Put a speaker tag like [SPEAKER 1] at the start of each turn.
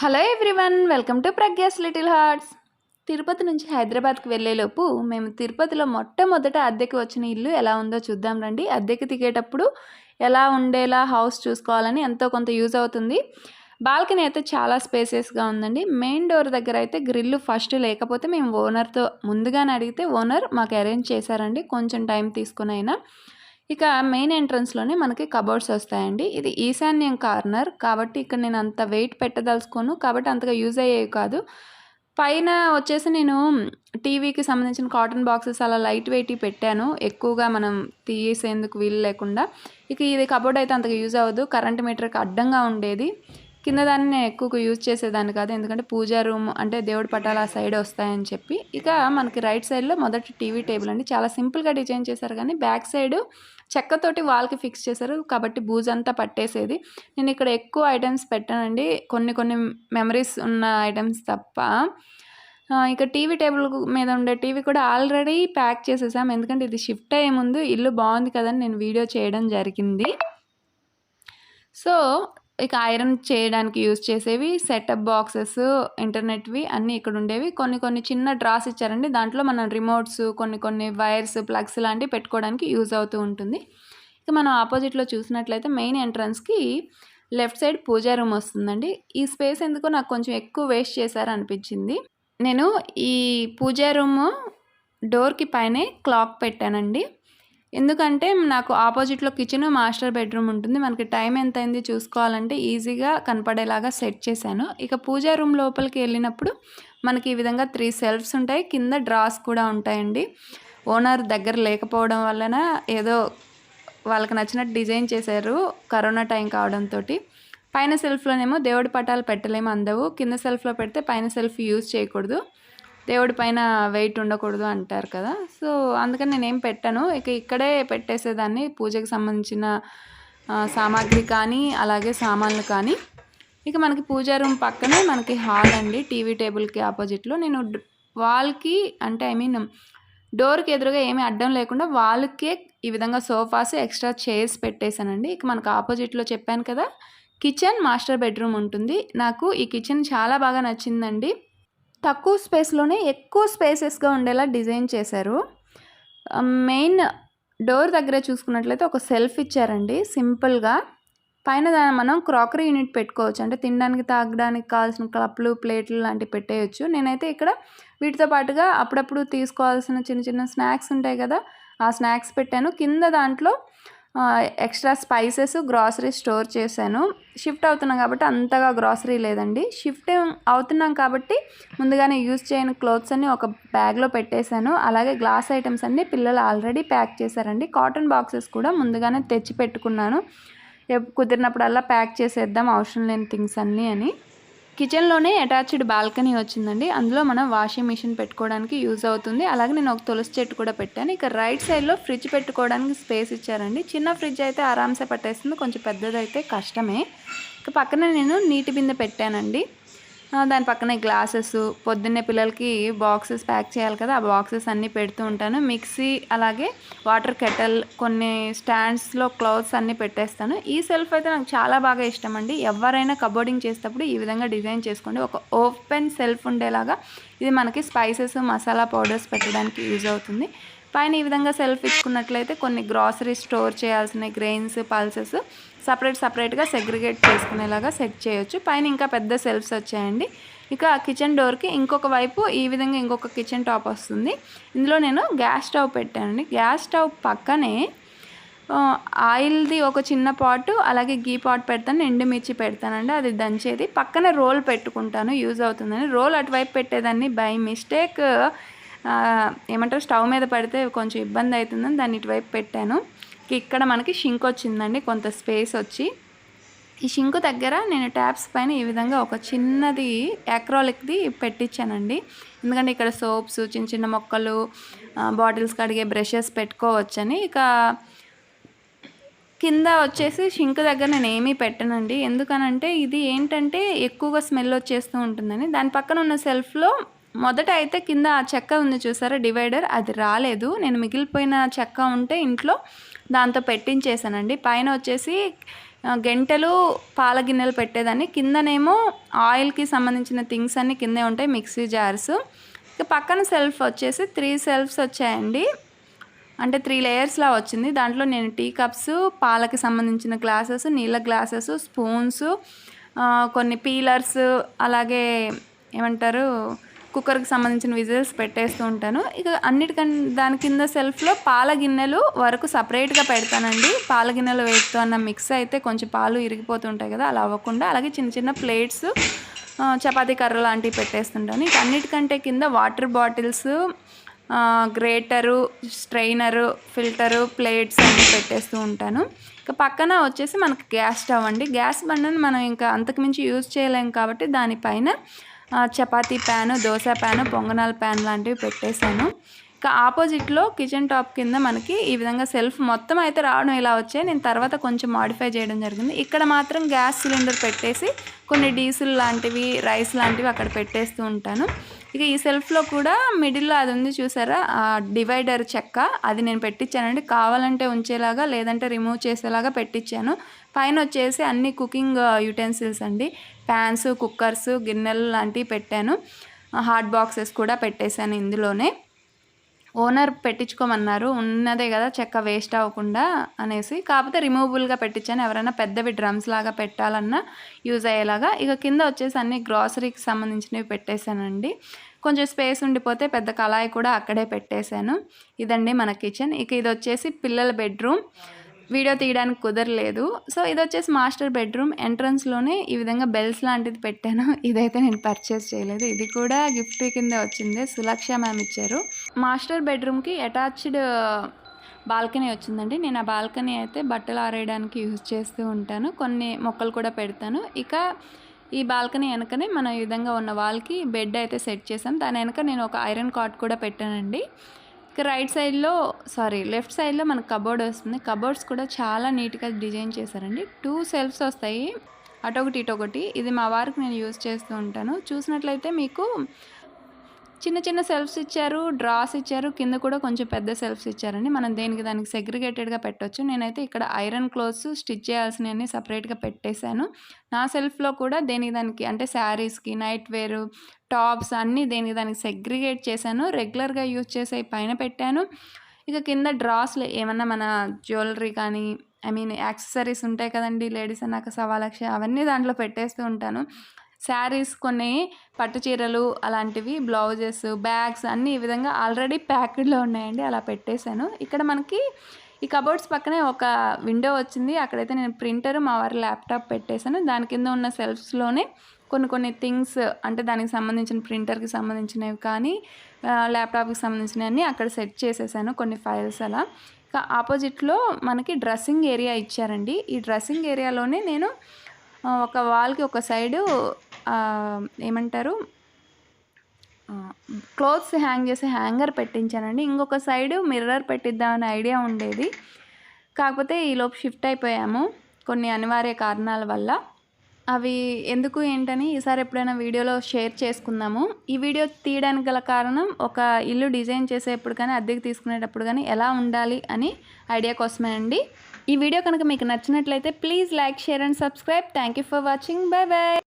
[SPEAKER 1] Hello everyone, welcome to Pragya's little hearts. Tirupati నుంచి హైదరాబాద్కి వెళ్ళేలోపు మేము తిరుపతిలో మొట్టమొదట అద్దెకి వచ్చిన ఇల్లు ఎలా ఉందో చూద్దాం రండి. అద్దెకి దిగేటప్పుడు ఎలా ఉండేలా హౌస్ చూసుకోవాలని ఎంతో కొంత యూజ్ అవుతుంది. బాల్కనీ అయితే చాలా స్పేసెస్గా ఉందండి. మెయిన్ డోర్ దగ్గర అయితే గ్రిల్ ఫస్ట్ లేకపోతే మేము ఓనర్తో ముందుగానే అడిగితే ఓనర్ మాకు అరేంజ్ చేశారండి, కొంచెం టైం తీసుకుని అయినా. ఇక మెయిన్ ఎంట్రన్స్లోనే మనకి కబోర్డ్స్ వస్తాయండి. ఇది ఈశాన్యం కార్నర్ కాబట్టి ఇక్కడ నేను అంత వెయిట్ పెట్టదలుచుకోను, కాబట్టి అంతగా యూజ్ అయ్యేవి కాదు. పైన వచ్చేసి నేను టీవీకి సంబంధించిన కాటన్ బాక్సెస్ అలా లైట్ వెయిట్ పెట్టాను, ఎక్కువగా మనం తీసేందుకు వీలు లేకుండా. ఇక ఇది కబోర్డ్ అయితే అంతగా యూజ్ అవ్వదు, కరెంట్ మీటర్కి అడ్డంగా ఉండేది. కింద దాన్ని నేను ఎక్కువగా యూజ్ చేసేదాన్ని కాదు, ఎందుకంటే పూజా రూమ్ అంటే దేవుడి పటాలు ఆ సైడ్ వస్తాయని చెప్పి. ఇక మనకి రైట్ సైడ్లో మొదటి టీవీ టేబుల్ అండి, చాలా సింపుల్గా డిజైన్ చేశారు, కానీ బ్యాక్ సైడ్ చెక్కతోటి వాల్కి ఫిక్స్ చేశారు కాబట్టి బూజంతా పట్టేసేది. నేను ఇక్కడ ఎక్కువ ఐటమ్స్ పెట్టానండి, కొన్ని కొన్ని మెమరీస్ ఉన్న ఐటమ్స్ తప్ప. ఇక టీవీ టేబుల్ మీద ఉండే టీవీ కూడా ఆల్రెడీ ప్యాక్ చేసేసాం, ఎందుకంటే ఇది షిఫ్ట్ అయ్యే ముందు ఇల్లు బాగుంది కదని నేను వీడియో చేయడం జరిగింది. సో ఇక ఐరన్ చేయడానికి యూజ్ చేసేవి సెటప్ బాక్సెస్, ఇంటర్నెట్వి అన్నీ ఇక్కడ ఉండేవి. కొన్ని కొన్ని చిన్న డ్రాస్ ఇచ్చారండి, దాంట్లో మనం రిమోట్స్, కొన్ని కొన్ని వైర్స్, ప్లగ్స్ లాంటివి పెట్టుకోవడానికి యూజ్ అవుతూ ఉంటుంది. ఇక మనం ఆపోజిట్లో చూసినట్లయితే మెయిన్ ఎంట్రన్స్కి లెఫ్ట్ సైడ్ పూజా రూమ్ వస్తుందండి. ఈ స్పేస్ ఎందుకో నాకు కొంచెం ఎక్కువ వేస్ట్ చేశారనిపించింది. నేను ఈ పూజా రూమ్ డోర్కి పైనే క్లాక్ పెట్టానండి, ఎందుకంటే నాకు ఆపోజిట్లో కిచెన్, మాస్టర్ బెడ్రూమ్ ఉంటుంది. మనకి టైం ఎంత అయింది చూసుకోవాలంటే ఈజీగా కనపడేలాగా సెట్ చేశాను. ఇక పూజా రూమ్ లోపలికి వెళ్ళినప్పుడు మనకి ఈ విధంగా 3 సెల్ఫ్స్ ఉంటాయి, కింద డ్రాస్ కూడా ఉంటాయండి. ఓనర్ దగ్గర లేకపోవడం వలన ఏదో వాళ్ళకి నచ్చినట్టు డిజైన్ చేశారు, కరోనా టైం కావడంతో. పైన సెల్ఫ్లోనేమో దేవుడి పటాలు పెట్టలేము, అందవు. కింద సెల్ఫ్లో పెడితే పైన సెల్ఫ్ యూజ్ చేయకూడదు, దేవుడి పైన వెయిట్ ఉండకూడదు అంటారు కదా. సో అందుకని నేనేం పెట్టాను, ఇక ఇక్కడే పెట్టేసేదాన్ని పూజకి సంబంధించిన సామాగ్రి కానీ అలాగే సామాన్లు కానీ. ఇక మనకి పూజా రూమ్ పక్కనే మనకి హాల్ అండి, టీవీ టేబుల్కి ఆపోజిట్లో. నేను వాల్కి అంటే డోర్కి ఎదురుగా ఏమీ అడ్డం లేకుండా వాల్కే ఈ విధంగా సోఫాస్, ఎక్స్ట్రా చైర్స్ పెట్టేశానండి. ఇక మనకు ఆపోజిట్లో చెప్పాను కదా కిచెన్, మాస్టర్ బెడ్రూమ్ ఉంటుంది. నాకు ఈ కిచెన్ చాలా బాగా నచ్చిందండి, తక్కువ స్పేస్లోనే ఎక్కువ స్పేసెస్గా ఉండేలా డిజైన్ చేశారు. మెయిన్ డోర్ దగ్గర చూసుకున్నట్లయితే ఒక సెల్ఫ్ ఇచ్చారండి సింపుల్గా. పైన మనం క్రాకరీ యూనిట్ పెట్టుకోవచ్చు, అంటే తినడానికి తాగడానికి కావాల్సిన కప్పులు, ప్లేట్లు లాంటివి పెట్టేయచ్చు. నేనైతే ఇక్కడ వీటితో పాటుగా అప్పుడప్పుడు తీసుకోవాల్సిన చిన్న చిన్న స్నాక్స్ ఉంటాయి కదా, ఆ స్నాక్స్ పెట్టాను. కింద దాంట్లో ఎక్స్ట్రా స్పైసెస్, గ్రాసరీ స్టోర్ చేశాను. షిఫ్ట్ అవుతున్నాం కాబట్టి అంతగా గ్రాసరీ లేదండి. షిఫ్ట్ అవుతున్నాం కాబట్టి ముందుగానే యూజ్ చేయని క్లోత్స్ అన్ని ఒక బ్యాగ్లో పెట్టేశాను. అలాగే గ్లాస్ ఐటమ్స్ అన్నీ పిల్లలు ఆల్రెడీ ప్యాక్ చేశారండి. కాటన్ బాక్సెస్ కూడా ముందుగానే తెచ్చి పెట్టుకున్నాను, కుదిరినప్పుడల్లా ప్యాక్ చేసేద్దాం అవసరం లేని థింగ్స్ అన్నీ అని. కిచెన్లోనే అటాచ్డ్ బాల్కనీ వచ్చిందండి, అందులో మనం వాషింగ్ మిషన్ పెట్టుకోవడానికి యూజ్ అవుతుంది. అలాగే నేను ఒక తులసి చెట్టు కూడా పెట్టాను. ఇక రైట్ సైడ్లో ఫ్రిడ్జ్ పెట్టుకోవడానికి స్పేస్ ఇచ్చారండి. చిన్న ఫ్రిడ్జ్ అయితే ఆరామ్సే పట్టేస్తుంది, కొంచెం పెద్దదైతే కష్టమే. ఇక పక్కన నేను నీటి బిందె పెట్టానండి, దాని పక్కనే గ్లాసెస్, పొద్దున్నే పిల్లలకి బాక్సెస్ ప్యాక్ చేయాలి కదా, ఆ బాక్సెస్ అన్నీ పెడుతూ ఉంటాను. మిక్సీ, అలాగే వాటర్ కెటల్, కొన్ని స్టాండ్స్లో క్లాత్స్ అన్నీ పెట్టేస్తాను. ఈ సెల్ఫ్ అయితే నాకు చాలా బాగా ఇష్టం అండి. ఎవరైనా కబోర్డింగ్ చేసేటప్పుడు ఈ విధంగా డిజైన్ చేసుకోండి, ఒక ఓపెన్ సెల్ఫ్ ఉండేలాగా. ఇది మనకి స్పైసెస్, మసాలా పౌడర్స్ పెట్టడానికి యూజ్ అవుతుంది. పైన ఈ విధంగా సెల్ఫ్ ఇచ్చుకున్నట్లయితే కొన్ని గ్రాసరీ స్టోర్ చేయాల్సిన గ్రెయిన్స్, పల్సెస్ సపరేట్గా సెగ్రిగేట్ చేసుకునేలాగా సెట్ చేయొచ్చు. పైన ఇంకా పెద్ద సెల్ఫ్స్ వచ్చాయండి. ఇక కిచెన్ డోర్కి ఇంకొక వైపు ఈ విధంగా ఇంకొక కిచెన్ టాప్ వస్తుంది. ఇందులో నేను గ్యాస్ స్టవ్ పెట్టానండి. గ్యాస్ స్టవ్ పక్కనే ఆయిల్ది ఒక చిన్న పాటు, అలాగే గీ పాట్ పెడతాను, ఎండుమిర్చి పెడతానండి, అది దంచేది. పక్కన రోల్ పెట్టుకుంటాను, యూజ్ అవుతుందని. రోల్ అటువైపు పెట్టేదాన్ని, బై మిస్టేక్ ఏమంటారు స్టవ్ మీద పడితే కొంచెం ఇబ్బంది అవుతుందని దాన్ని ఇటువైపు పెట్టాను. ఇక్కడ మనకి షింక్ వచ్చిందండి, కొంత స్పేస్ వచ్చి. ఈ షింక్ దగ్గర నేను ట్యాప్స్ పైన ఈ విధంగా ఒక చిన్నది యాక్రాలిక్ది పెట్టించానండి, ఎందుకంటే ఇక్కడ సోప్స్, చిన్న చిన్న మొక్కలు, బాటిల్స్ కడిగే బ్రషెస్ పెట్టుకోవచ్చని. ఇక కింద వచ్చేసి షింక్ దగ్గర నేను ఏమీ పెట్టనండి, ఎందుకనంటే ఇది ఏంటంటే ఎక్కువగా స్మెల్ వచ్చేస్తూ ఉంటుందని. దాని పక్కన ఉన్న సెల్ఫ్లో మొదట అయితే కింద ఆ చెక్క ఉంది చూసారా డివైడర్, అది రాలేదు. నేను మిగిలిపోయిన చెక్క ఉంటే ఇంట్లో దాంతో పెట్టించేసానండి. పైన వచ్చేసి గెంటెలు పాల గిన్నెలు పెట్టేదాన్ని. కిందనేమో ఆయిల్కి సంబంధించిన థింగ్స్ అన్నీ కిందే ఉంటాయి, మిక్సీ జార్స్. ఇక పక్కన సెల్ఫ్ వచ్చేసి 3 సెల్ఫ్స్ వచ్చాయండి. అంటే 3 లేయర్స్లా వచ్చింది. దాంట్లో నేను టీ కప్స్, పాలకి సంబంధించిన గ్లాసెస్, నీళ్ళ గ్లాసెస్, స్పూన్స్, కొన్ని పీలర్స్, అలాగే ఏమంటారు కుక్కర్కి సంబంధించిన విజిల్స్ పెట్టేస్తూ ఉంటాను. ఇక దాని కింద సెల్ఫ్లో పాల గిన్నెలు వరకు సపరేట్గా పెడతానండి. పాల గిన్నెలు వేస్తూ అన్న మిక్స్ అయితే కొంచెం పాలు ఇరిగిపోతుంటాయి కదా, అలా అవ్వకుండా. అలాగే చిన్న చిన్న ప్లేట్స్, చపాతీ కర్ర లాంటివి పెట్టేస్తుంటాను. ఇక అన్నిటికంటే కింద water bottles, grater, strainer, filter, plates అన్నీ పెట్టేస్తూ ఉంటాను. ఇక పక్కన వచ్చేసి మనకి గ్యాస్ స్టవ్ అండి. గ్యాస్ బండను మనం ఇంకా అంతకుమించి యూజ్ చేయలేం కాబట్టి దానిపైన చపాతీ ప్యాను, దోశ ప్యాను, పొంగనాల ప్యాన్ లాంటివి పెట్టేశాను. ఇక ఆపోజిట్లో కిచెన్ టాప్ కింద మనకి ఈ విధంగా సెల్ఫ్ మొత్తం అయితే రావడం ఇలా వచ్చాయి. నేను తర్వాత కొంచెం మాడిఫై చేయడం జరిగింది. ఇక్కడ మాత్రం గ్యాస్ సిలిండర్ పెట్టేసి కొన్ని డీజిల్ లాంటివి, రైస్ లాంటివి అక్కడ పెట్టేస్తూ ఉంటాను. ఇక ఈ సెల్ఫ్లో కూడా మిడిల్లో అది ఉంది చూసారా, డివైడర్ చెక్క, అది నేను పెట్టించానండి. కావాలంటే ఉంచేలాగా, లేదంటే రిమూవ్ చేసేలాగా పెట్టించాను. పైన వచ్చేసి అన్ని కుకింగ్ యుటెన్సిల్స్ అండి, ప్యాన్స్, కుక్కర్స్, గిన్నెలు లాంటివి పెట్టాను. హాట్ బాక్సెస్ కూడా పెట్టేశాను ఇందులోనే. ఓనర్ పెట్టించుకోమన్నారు, ఉన్నదే కదా చెక్క వేస్ట్ అవ్వకుండా అనేసి. కాకపోతే రిమూవబుల్గా పెట్టించాను, ఎవరైనా పెద్దవి డ్రమ్స్ లాగా పెట్టాలన్నా యూజ్ అయ్యేలాగా. ఇక కింద వచ్చేసి అన్ని గ్రాసరీకి సంబంధించినవి పెట్టేశానండి. కొంచెం స్పేస్ ఉండిపోతే పెద్ద కళాయి కూడా అక్కడే పెట్టేశాను. ఇదండి మన కిచెన్. ఇక ఇది వచ్చేసి పిల్లల బెడ్రూమ్. వీడియో తీయడానికి కుదరలేదు. సో ఇది వచ్చేసి మాస్టర్ బెడ్రూమ్. ఎంట్రన్స్లోనే ఈ విధంగా బెల్స్ లాంటిది పెట్టాను. ఇదైతే నేను పర్చేస్ చేయలేదు, ఇది కూడా గిఫ్ట్ కింద వచ్చింది, సులక్ష మ్యామ్ ఇచ్చారు. మాస్టర్ బెడ్రూమ్కి అటాచ్డ్ బాల్కనీ వచ్చిందండి. నేను ఆ బాల్కనీ అయితే బట్టలు ఆరేయడానికి యూజ్ చేస్తూ ఉంటాను, కొన్ని మొక్కలు కూడా పెడతాను. ఇక ఈ బాల్కనీ వెనకనే మనం ఈ విధంగా ఉన్న వాల్కి బెడ్ అయితే సెట్ చేసాం. దాని వెనక నేను ఒక ఐరన్ కాట్ కూడా పెట్టానండి. ఇక లెఫ్ట్ సైడ్లో మనకు కబోర్డ్ వస్తుంది. కబోర్డ్స్ కూడా చాలా నీట్గా డిజైన్ చేశారండి. 2 సెల్ఫ్స్ వస్తాయి, అటొకటి ఇటొకటి. ఇది మా వారికి నేను యూజ్ చేస్తూ ఉంటాను. చూసినట్లయితే మీకు చిన్న చిన్న సెల్ఫ్స్ ఇచ్చారు, డ్రాస్ ఇచ్చారు, కింద కూడా కొంచెం పెద్ద సెల్ఫ్స్ ఇచ్చారండి. మనం దానికి సెగ్రిగేటెడ్గా పెట్టవచ్చు. నేనైతే ఇక్కడ ఐరన్ క్లోత్స్ స్టిచ్ చేయాల్సినవన్నీ సపరేట్గా పెట్టేశాను. నా సెల్ఫ్లో కూడా దానికి అంటే శారీస్కి, నైట్ వేరు, టాప్స్ అన్నీ దానికి సెగ్రిగేట్ చేశాను. రెగ్యులర్గా యూజ్ చేసే పైన పెట్టాను. ఇక కింద డ్రాస్లు ఏమన్నా మన జ్యువెలరీ కానీ, యాక్సెసరీస్ ఉంటాయి కదండి, లేడీస్ అన్నాక 1,00,000 అవన్నీ దాంట్లో పెట్టేస్తూ ఉంటాను. శారీస్, కొన్ని పట్టు చీరలు అలాంటివి, బ్లౌజెస్, బ్యాగ్స్ అన్నీ ఈ విధంగా ఆల్రెడీ ప్యాక్డ్లో ఉన్నాయండి, అలా పెట్టేశాను. ఇక్కడ మనకి ఈ కబోర్డ్స్ పక్కనే ఒక విండో వచ్చింది. అక్కడైతే నేను ప్రింటర్, మా వారి ల్యాప్టాప్ పెట్టేశాను. దాని కింద ఉన్న సెల్ఫ్స్లోనే కొన్ని థింగ్స్, అంటే దానికి సంబంధించిన ప్రింటర్కి సంబంధించినవి కానీ, ల్యాప్టాప్కి సంబంధించినవన్నీ అక్కడ సెట్ చేసేసాను, కొన్ని ఫైల్స్ అలా. ఇక ఆపోజిట్లో మనకి డ్రెస్సింగ్ ఏరియా ఇచ్చారండి. ఈ డ్రెస్సింగ్ ఏరియాలోనే నేను ఒక వాల్కి ఒక సైడు క్లోత్స్ హ్యాంగ్ చేసే హ్యాంగర్ పెట్టించానండి. ఇంకొక సైడు మిర్రర్ పెట్టిద్దామనే ఐడియా ఉండేది, కాకపోతే ఈలోపు షిఫ్ట్ అయిపోయాము కొన్ని అనివార్య కారణాల వల్ల. అవి ఎందుకు ఏంటని ఈసారి ఎప్పుడైనా వీడియోలో షేర్ చేసుకుందాము. ఈ వీడియో తీయడానికి గల కారణం, ఒక ఇల్లు డిజైన్ చేసేటప్పుడు కానీ, అద్దెకి తీసుకునేటప్పుడు కానీ ఎలా ఉండాలి అని ఐడియా కోసమే అండి. ఈ వీడియో కనుక మీకు నచ్చినట్లయితే please like, share and subscribe. Thank you for watching. Bye bye.